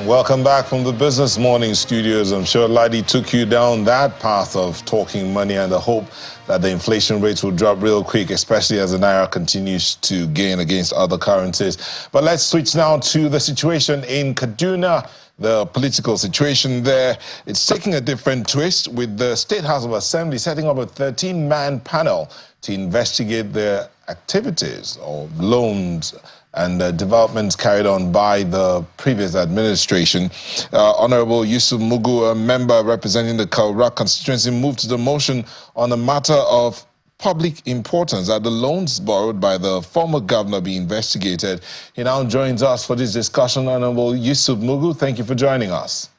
Welcome back from the Business Morning studios. I'm sure Ladi took you down that path of talking money and the hope that the inflation rates will drop real quick, especially as the Naira continues to gain against other currencies. But let's switch now to the situation in Kaduna. The political situation there, it's taking a different twist, with the State House of Assembly setting up a 13-man panel to investigate the activities of loans and developments carried on by the previous administration. Honorable Yusuf Mugu, a member representing the Kaduna constituency, moved to the motion on a matter of public importance that the loans borrowed by the former governor be investigated. He now joins us for this discussion. Honorable Yusuf Mugu, thank you for joining us.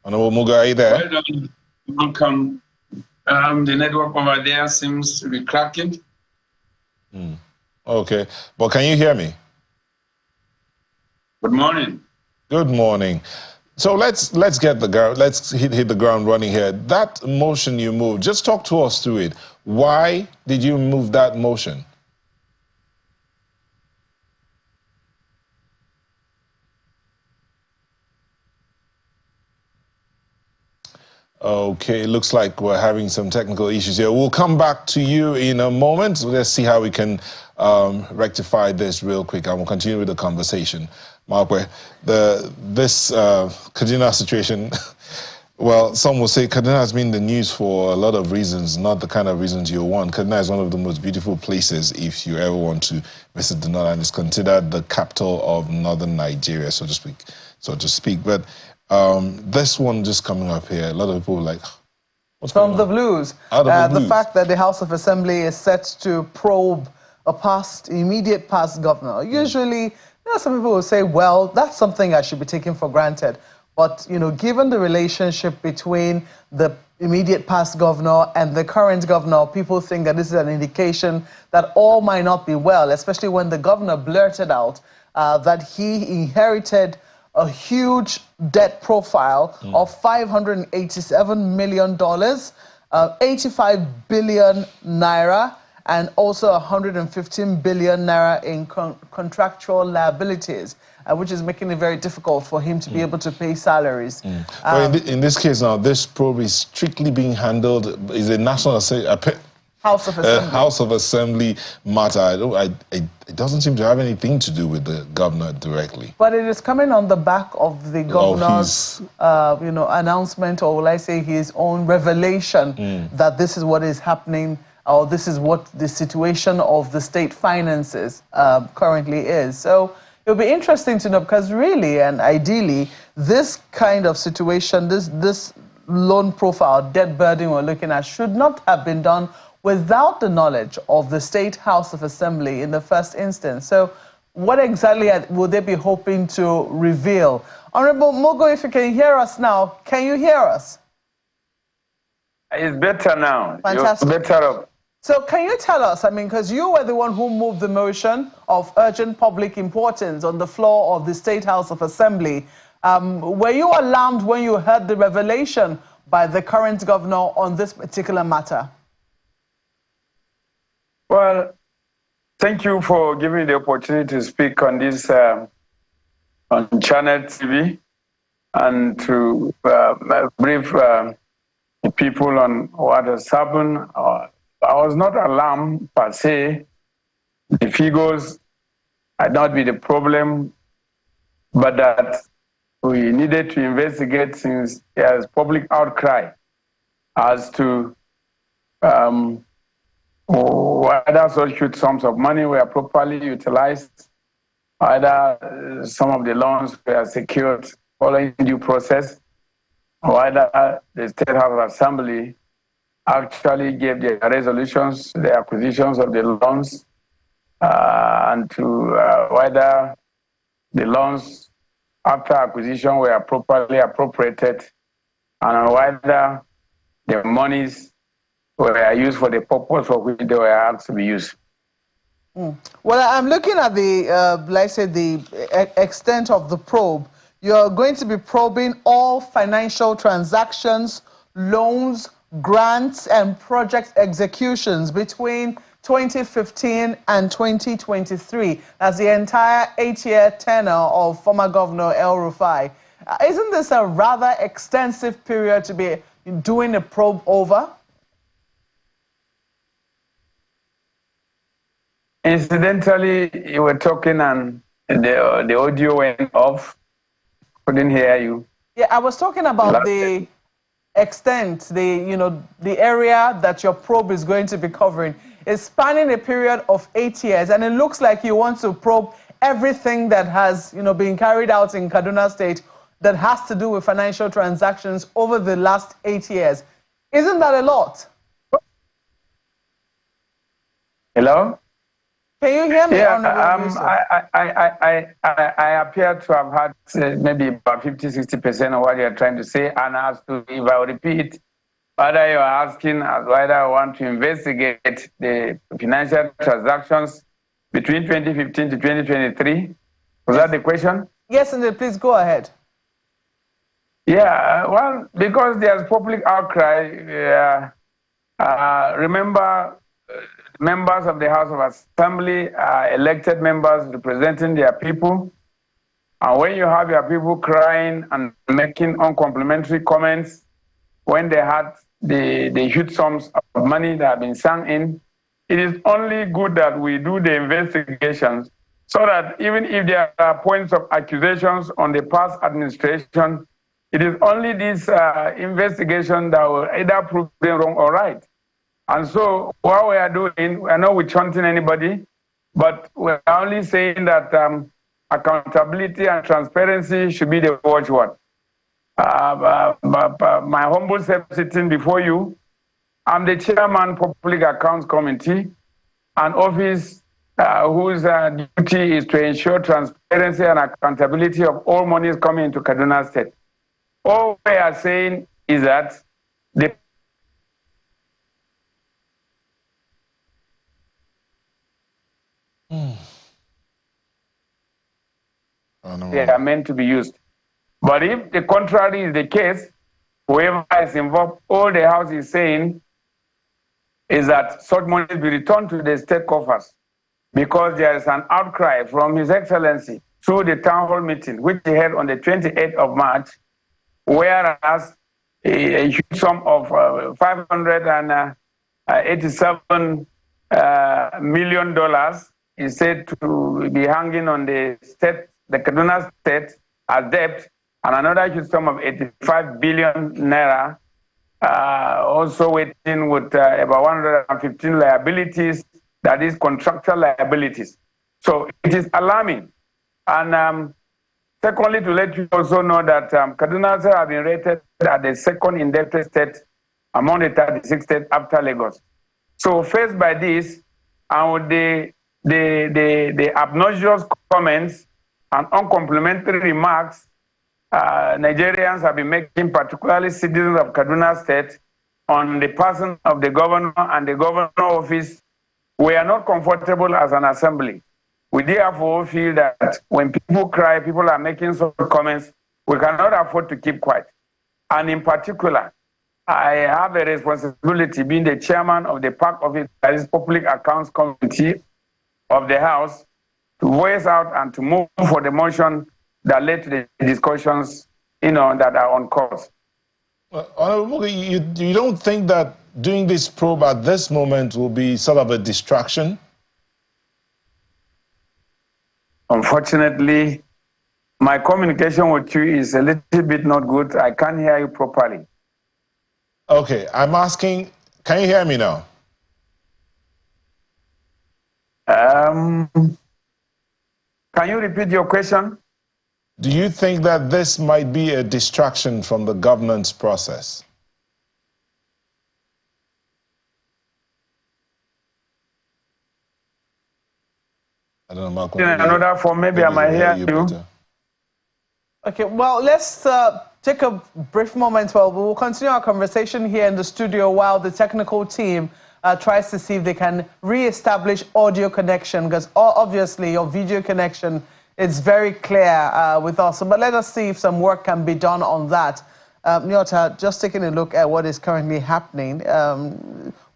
Honorable Mugu, are you there? Well done. Welcome. The network over there seems to be cracking. Okay, but can you hear me? Good morning. Good morning. So let's get let's hit the ground running here. That motion you moved, just talk to us through it. Why did you move that motion? Okay, it looks like we're having some technical issues here. We'll come back to you in a moment. Let's see how we can rectify this real quick, and we'll continue with the conversation. Markwe, this Kaduna situation, well, some will say Kaduna has been in the news for a lot of reasons, not the kind of reasons you want. Kaduna is one of the most beautiful places if you ever want to visit the north, and it's considered the capital of northern Nigeria, so to speak. But this one just coming up here, a lot of people are like, what's going on? From the blues. The fact that the House of Assembly is set to probe a immediate past governor. Usually, some people will say, well, that's something I should be taking for granted. But, given the relationship between the immediate past governor and the current governor, people think that this is an indication that all might not be well, especially when the governor blurted out that he inherited a huge debt profile of $587 million, 85 billion naira, and also 115 billion naira in contractual liabilities, which is making it very difficult for him to be able to pay salaries. Well, in this case now, this probe is strictly being handled, is a national House of Assembly. House of Assembly matter. It doesn't seem to have anything to do with the governor directly. But it is coming on the back of the governor's, announcement, or will I say his own revelation that this is what is happening, or this is what the situation of the state finances currently is. So it'll be interesting to know, because really and ideally, this kind of situation, this loan profile, debt burden we're looking at, should not have been done without the knowledge of the State House of Assembly in the first instance. So what exactly would they be hoping to reveal? Honorable Mugu, if you can hear us now, can you hear us? It's better now. Fantastic. You're better up. So can you tell us, because you were the one who moved the motion of urgent public importance on the floor of the State House of Assembly. Were you alarmed when you heard the revelation by the current governor on this particular matter? Well, thank you for giving me the opportunity to speak on this on Channel TV and to brief the people on what has happened. I was not alarmed per se. The figures might not be the problem, but that we needed to investigate since there's public outcry as to whether such huge sums of money were properly utilized, whether some of the loans were secured following due process, or whether the State House of Assembly actually gave their resolutions, the acquisitions of the loans, and to whether the loans after acquisition were properly appropriated, and whether the monies were used for the purpose for which they were asked to be used. Well, I'm looking at the, let's say, the extent of the probe. You're going to be probing all financial transactions, loans, grants and project executions between 2015 and 2023. That's the entire 8-year tenure of former Governor El-Rufai. Isn't this a rather extensive period to be doing a probe over? Incidentally, you were talking and the audio went off. Couldn't hear you. Yeah, I was talking about the extent, the area that your probe is going to be covering. It's spanning a period of 8 years, and it looks like you want to probe everything that has, been carried out in Kaduna State that has to do with financial transactions over the last 8 years. Isn't that a lot? Hello? Can you hear me? Yeah, I appear to have had maybe about 50–60% of what you're trying to say, and as to if I repeat, whether you're asking whether I want to investigate the financial transactions between 2015 to 2023. Was that the question? Yes, indeed. Please go ahead. Yeah, well, because there's public outcry, remember, members of the House of Assembly are elected members representing their people. And when you have your people crying and making uncomplimentary comments, when they had the huge sums of money that have been sunk in, it is only good that we do the investigations so that even if there are points of accusations on the past administration, it is only this investigation that will either prove them wrong or right. And so what we are doing, we're not witch-hunting anybody, but we're only saying that accountability and transparency should be the watchword. My humble self sitting before you, I'm the chairman Public Accounts Committee, an office whose duty is to ensure transparency and accountability of all monies coming into Kaduna State. All we are saying is that they are meant to be used. But if the contrary is the case, whoever is involved, all the House is saying is that such money be returned to the state coffers, because there is an outcry from His Excellency through the town hall meeting, which he held on the 28th of March, whereas a huge sum of $587 million is said to be hanging on the state, the Kaduna State, as debt, and another huge sum of 85 billion naira, also waiting with about 115 liabilities, that is contractual liabilities. So it is alarming. And secondly, to let you also know that Kaduna State has been rated as the second indebted state among the 36 states after Lagos. So faced by this, and with the obnoxious comments and uncomplimentary remarks Nigerians have been making, particularly citizens of Kaduna State, on the person of the governor and the governor office, we are not comfortable as an assembly. We therefore feel that when people cry, people are making some comments, we cannot afford to keep quiet. And in particular, I have a responsibility, being the chairman of the PAC office, that is Public Accounts Committee of the House, to voice out and to move for the motion that led to the discussions, that are on course. Honorable Mugu, you don't think that doing this probe at this moment will be sort of a distraction? Unfortunately, my communication with you is a little bit not good. I can't hear you properly. Okay, I'm asking, can you hear me now? Can you repeat your question? Do you think that this might be a distraction from the governance process? I don't know, Marco. In another form, maybe I might hear you. Okay, well, let's take a brief moment. Well, we will continue our conversation here in the studio while the technical team tries to see if they can re-establish audio connection, because obviously your video connection is very clear with us. But let us see if some work can be done on that. Nyota, just taking a look at what is currently happening,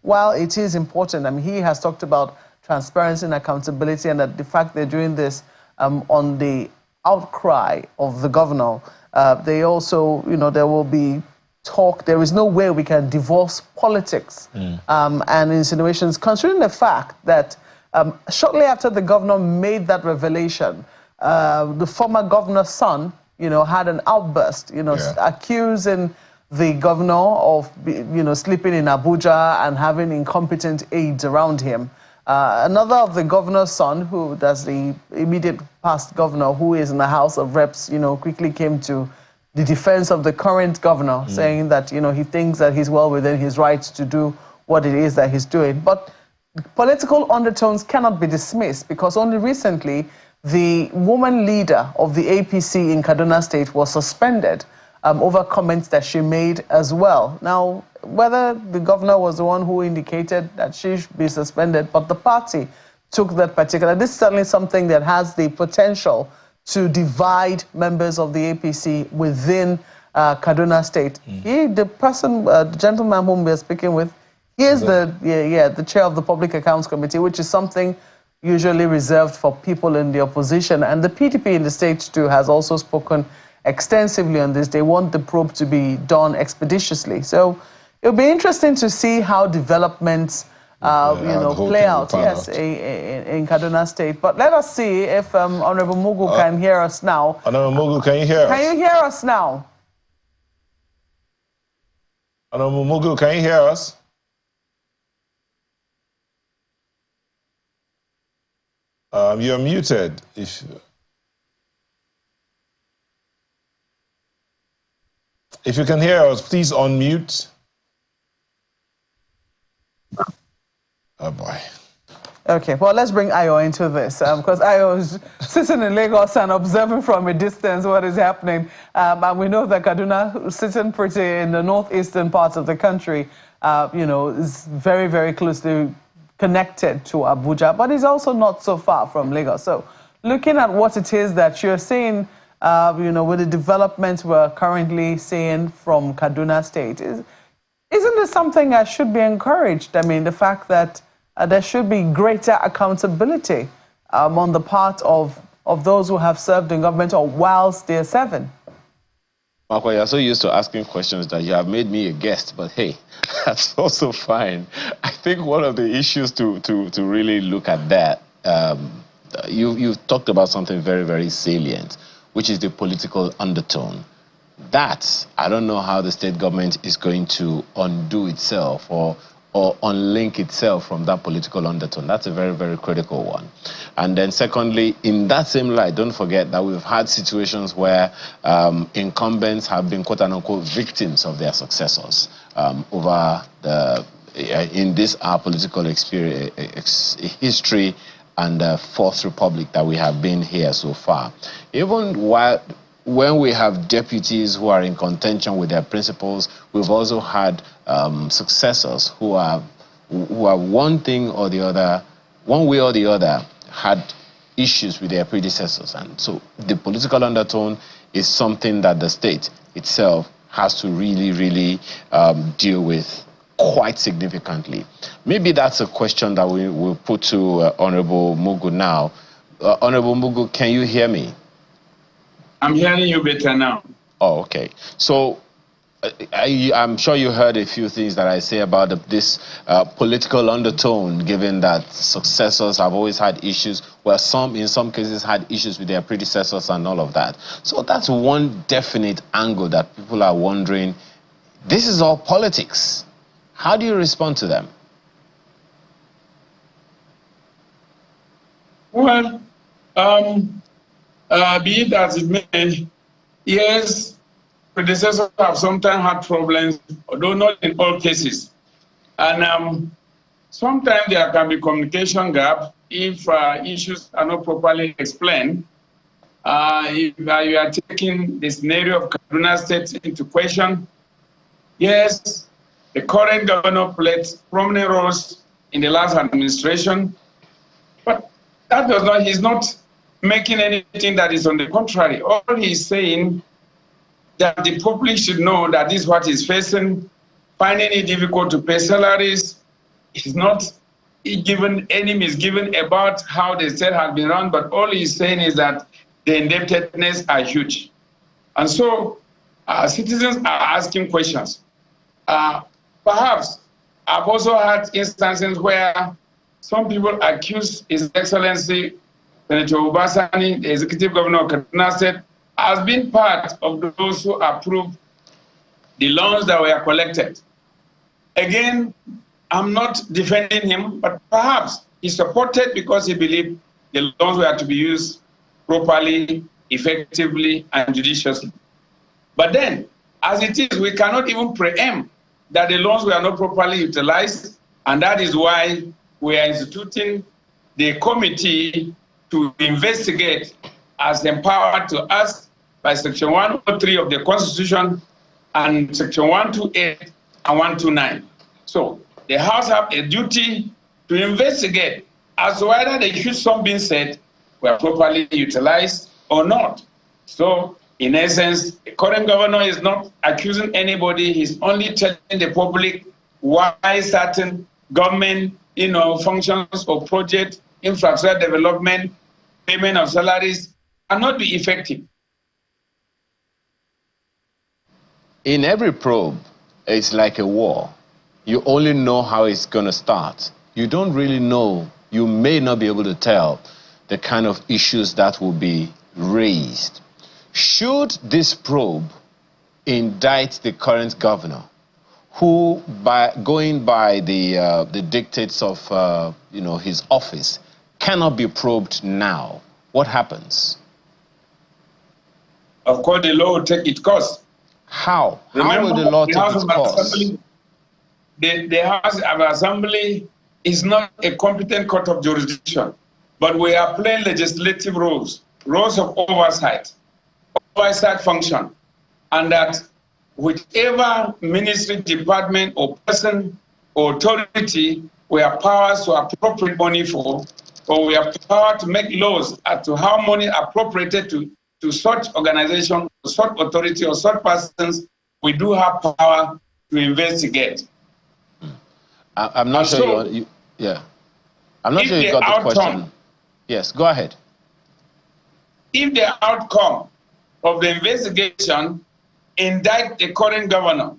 while it is important, I mean, he has talked about transparency and accountability, and that the fact they're doing this on the outcry of the governor, they also, there will be talk. There is no way we can divorce politics and insinuations, considering the fact that shortly after the governor made that revelation, the former governor's son, had an outburst, accusing the governor of, sleeping in Abuja and having incompetent aides around him. Another of the governor's son, who that's the immediate past governor, who is in the House of Reps, quickly came to the defense of the current governor, saying that, he thinks that he's well within his rights to do what it is that he's doing. But political undertones cannot be dismissed, because only recently the woman leader of the APC in Kaduna State was suspended over comments that she made as well. Now, whether the governor was the one who indicated that she should be suspended, but the party took that particular. This is certainly something that has the potential to divide members of the APC within Kaduna State. The gentleman whom we're speaking with, he is the chair of the Public Accounts Committee, which is something usually reserved for people in the opposition. And the PDP in the state too has also spoken extensively on this. They want the probe to be done expeditiously. So it'll be interesting to see how developments play out, in Kaduna State. But let us see if Honorable Mugu can hear us now. Honorable Mugu, can you hear us? Can you hear us now? Honorable Mugu, can you hear us? You're muted. If you can hear us, please unmute. Oh boy. Okay, well, let's bring Ayo into this, because Ayo is sitting in Lagos and observing from a distance what is happening. And we know that Kaduna, sitting pretty in the northeastern parts of the country, is very, very closely connected to Abuja, but is also not so far from Lagos. So looking at what it is that you're seeing, with the developments we're currently seeing from Kaduna State, isn't this something that should be encouraged? I mean, the fact that there should be greater accountability on the part of those who have served in government or whilst they're serving. Marco, you're so used to asking questions that you have made me a guest, but hey, that's also fine. I think one of the issues to really look at that, you've talked about something very, very salient, which is the political undertone. That, I don't know how the state government is going to undo itself or unlink itself from that political undertone. That's a very, very critical one. And then secondly, in that same light, don't forget that we've had situations where incumbents have been quote-unquote victims of their successors over in this our political history and the Fourth Republic that we have been here so far. Even when we have deputies who are in contention with their principles, we've also had successors who are one thing or the other, one way or the other, had issues with their predecessors. And so the political undertone is something that the state itself has to really, really deal with quite significantly. Maybe that's a question that we will put to Honorable Mugu now. Honorable Mugu, can you hear me? I'm hearing you better now. Oh, okay. So I'm sure you heard a few things that I say about this political undertone, given that successors have always had issues, where in some cases had issues with their predecessors and all of that. So that's one definite angle that people are wondering, this is all politics. How do you respond to them? Well, be it as it may, yes, predecessors have sometimes had problems, although not in all cases. And sometimes there can be communication gap if issues are not properly explained. If you are taking the scenario of Kaduna State into question, yes, the current governor played prominent roles in the last administration, but that does not, he's not making anything that is on the contrary. All he's saying, that the public should know that this is what is facing, finding it difficult to pay salaries. He's not given any misgiving about how the state has been run, but all he's saying is that the indebtedness are huge. And so citizens are asking questions. Perhaps I've also had instances where some people accuse His Excellency Senator Obasani, the Executive Governor of Kaduna State, as being part of those who approved the loans that were collected. Again, I'm not defending him, but perhaps he supported because he believed the loans were to be used properly, effectively, and judiciously. But then, as it is, we cannot even preempt that the loans were not properly utilized, and that is why we are instituting the committee to investigate as empowered to us by Section 103 of the Constitution and Section 128 and 129. So the House have a duty to investigate as to whether the issues being said were properly utilized or not. So in essence, the current governor is not accusing anybody. He's only telling the public why certain government, functions or project, infrastructure development, payment of salaries cannot be effective. In every probe, it's like a war. You only know how it's going to start. You don't really know, you may not be able to tell the kind of issues that will be raised. Should this probe indict the current governor, who, going by the dictates of his office, cannot be probed now, what happens? Of course, the law will take its course. How? Remember, how will the law take its course? The House of Assembly is not a competent court of jurisdiction, but we are playing legislative roles of oversight function, and that whichever ministry, department, or person or authority we have powers to appropriate money for, or we have power to make laws as to how money appropriated to such organization, such authority, or such persons, we do have power to investigate. I'm not sure I'm not sure you got the question. Yes, go ahead. If the outcome of the investigation indict the current governor,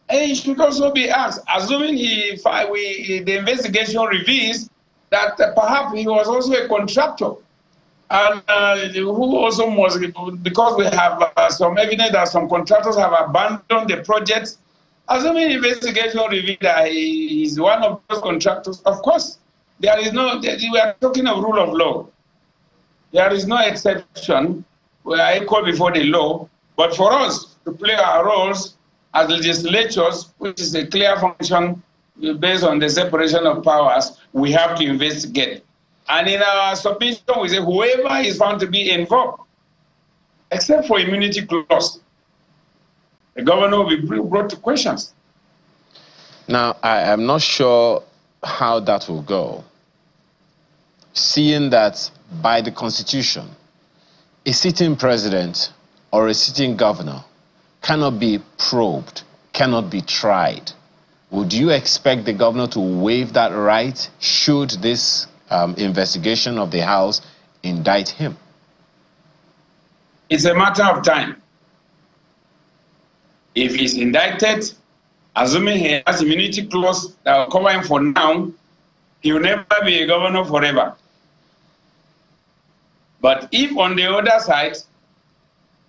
he should also be asked, assuming the investigation reveals that perhaps he was also a contractor, and who also must, because we have some evidence that some contractors have abandoned the project. Assuming the investigation reveals that he is one of those contractors, of course, we are talking of rule of law. There is no exception. We are equal before the law. But for us to play our roles as legislatures, which is a clear function based on the separation of powers, we have to investigate. And in our submission, we say whoever is found to be involved, except for immunity clause, the governor will be brought to questions. Now, I am not sure how that will go, seeing that by the Constitution, a sitting president or a sitting governor cannot be probed, cannot be tried. Would you expect the governor to waive that right should this investigation of the House indict him? It's a matter of time. If he's indicted, assuming he has immunity clause that will cover him for now, he will never be a governor forever. But if on the other side,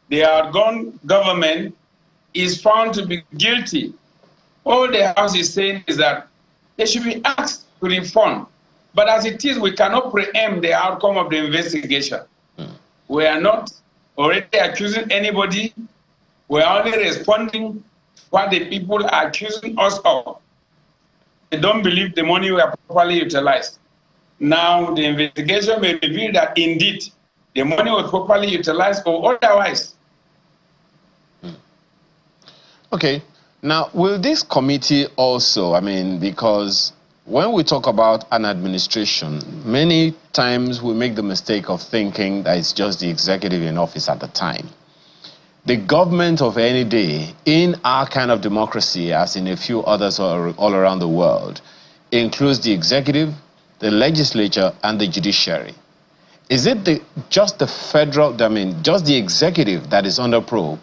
the outgone government is found to be guilty, all the House is saying is that they should be asked to reform. But as it is, we cannot preempt the outcome of the investigation. We are not already accusing anybody. We are only responding to what the people are accusing us of. They don't believe the money were properly utilized. Now, the investigation may reveal that indeed the money was properly utilized or otherwise. Okay. Now, will this committee also, because when we talk about an administration, many times we make the mistake of thinking that it's just the executive in office at the time. the government of any day in our kind of democracy, as in a few others all around the world, includes the executive, the legislature, and the judiciary. Is it just the federal, just the executive that is under probe,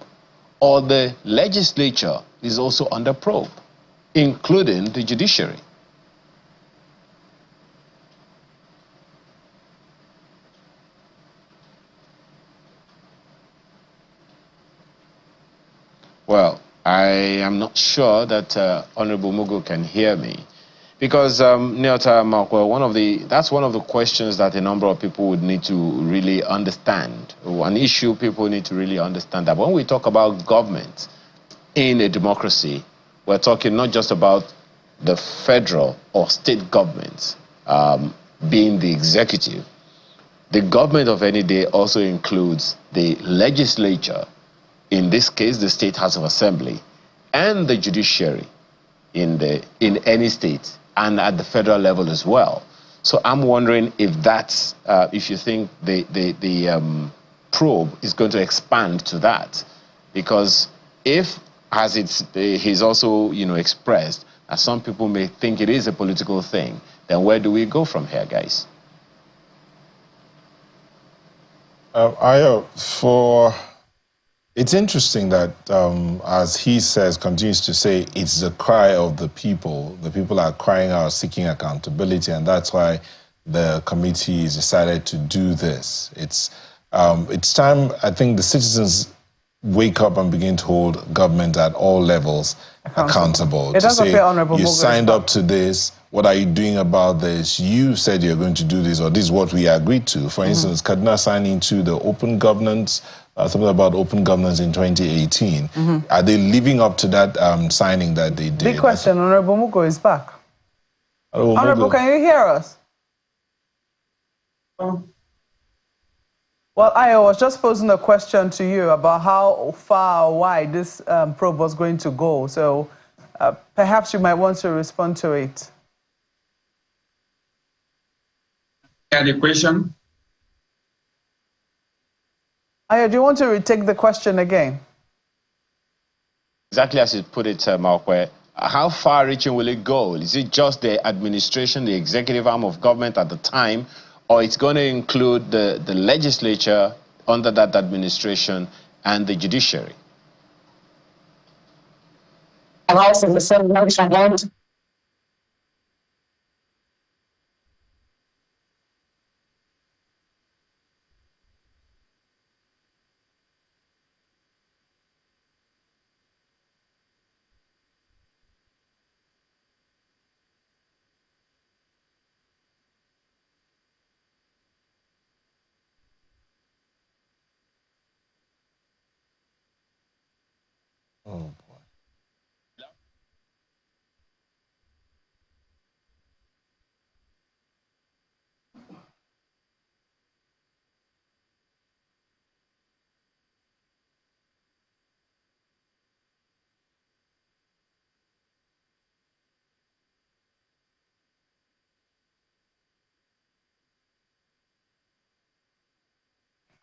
or the legislature is also under probe, including the judiciary? Well, I am not sure that Honorable Mugu can hear me, because Nyota Makwe, that's one of the questions that a number of people would need to really understand. An issue people need to really understand, that when we talk about government in a democracy, we're talking not just about the federal or state governments being the executive. The government of any day also includes the legislature, in this case, the State House of Assembly, and the judiciary in any state, and at the federal level as well. So I'm wondering if that's, if you think the probe is going to expand to that, because if, as he's also expressed, as some people may think it is a political thing, then where do we go from here, guys? It's interesting that, as he says, continues to say, it's the cry of the people. The people are crying out, seeking accountability, and that's why the committee has decided to do this. It's time, I think, the citizens wake up and begin to hold government at all levels accountable. It does appear Honorable you Mugu signed up to this. What are you doing about this? You said you're going to do this, or this is what we agreed to. For instance, Kaduna signing to the open governance, something about open governance in 2018. Are they living up to that signing that they did? Big question. Honorable Mugu is back. Honorable, can you hear us? Well, I was just posing a question to you about how far or wide this probe was going to go. So perhaps you might want to respond to it. Yeah, the question. Ayo, do you want to retake the question again? Exactly as you put it, Malkwe. How far-reaching will it go? Is it just the administration, the executive arm of government at the time, or it's going to include the legislature under that administration and the judiciary? And also the same motion and Oh, boy.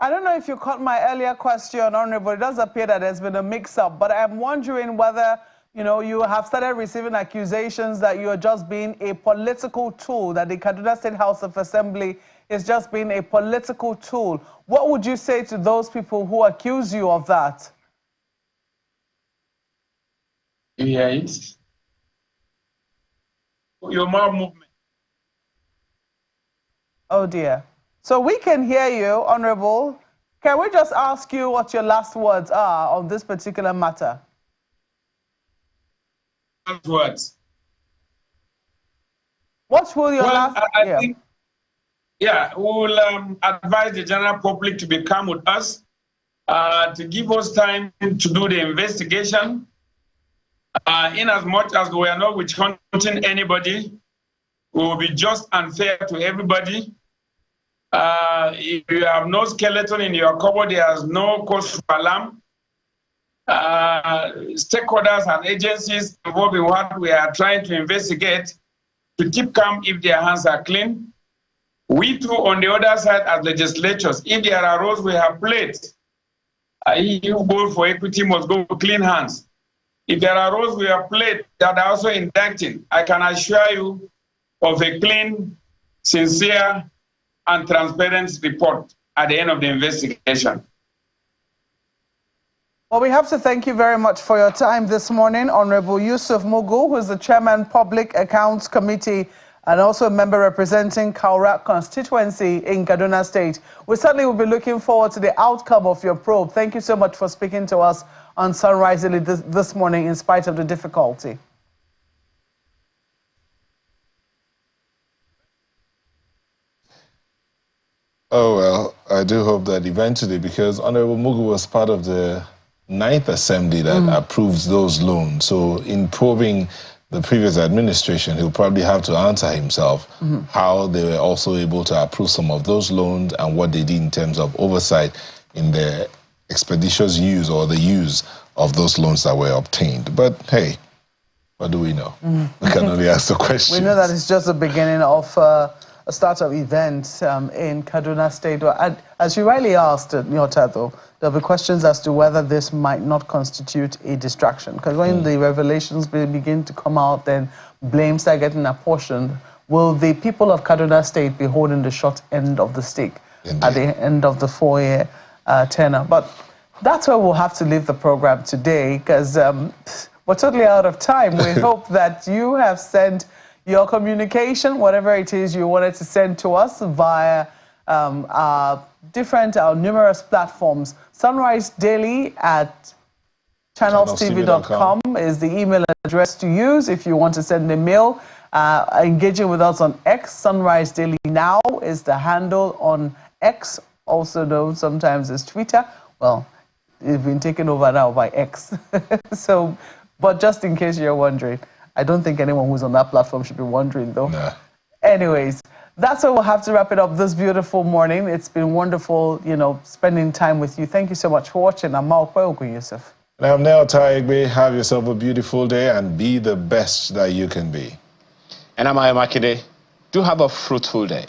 I don't know if you caught my earlier question, Honorable. It does appear that there's been a mix-up, but I'm wondering whether, you have started receiving accusations that you are just being a political tool, that the Kaduna State House of Assembly is just being a political tool. What would you say to those people who accuse you of that? Yes. Your mouth movement. Oh, dear. So we can hear you, Honorable. Can we just ask you what your last words are on this particular matter? Last words. What will your last... I think, we will advise the general public to be calm with us, to give us time to do the investigation. In as much as we are not witch-hunting anybody, we will be just and fair to everybody. If you have no skeleton in your cupboard, there is no cause for alarm. Stakeholders and agencies involved in what we are trying to investigate to keep calm if their hands are clean. We too, on the other side, as legislators, if there are roles we have played, You go for equity must go with clean hands. If there are roles we have played that are also indicting, I can assure you of a clean, sincere, and transparent report at the end of the investigation. Well, we have to thank you very much for your time this morning, Honorable Yusuf Mugu, who is the Chairman, Public Accounts Committee, and also a member representing Kaura constituency in Kaduna State. We certainly will be looking forward to the outcome of your probe. Thank you so much for speaking to us on Sunrise Daily this morning, in spite of the difficulty. Oh, well, I do hope that eventually, because Honorable Mugu was part of the 9th Assembly that approves those loans. So in probing the previous administration, he'll probably have to answer himself how they were also able to approve some of those loans and what they did in terms of oversight in the expeditious use or the use of those loans that were obtained. But hey, what do we know? We can only ask the question. We know that it's just the beginning of a start of events in Kaduna State. As you rightly asked, Nyota, there'll be questions as to whether this might not constitute a distraction. Because when the revelations begin to come out, then blames start getting apportioned. Will the people of Kaduna State be holding the short end of the stick at the end of the 4-year tenure? But that's where we'll have to leave the program today, because we're totally out of time. We hope that you have sent your communication, whatever it is you wanted to send to us, via our numerous platforms. Sunrise Daily at channelstv.com is the email address to use if you want to send a mail. Engaging with us on X, Sunrise Daily Now is the handle on X, also known sometimes as Twitter. Well, it's been taken over now by X. But just in case you're wondering, I don't think anyone who's on that platform should be wondering, though. Nah. Anyways, that's where we'll have to wrap it up this beautiful morning. It's been wonderful, spending time with you. Thank you so much for watching. I'm Maokwe Yusuf. And I'm Neo Taigbe. Have yourself a beautiful day and be the best that you can be. And I'm Ayamakide. Do have a fruitful day.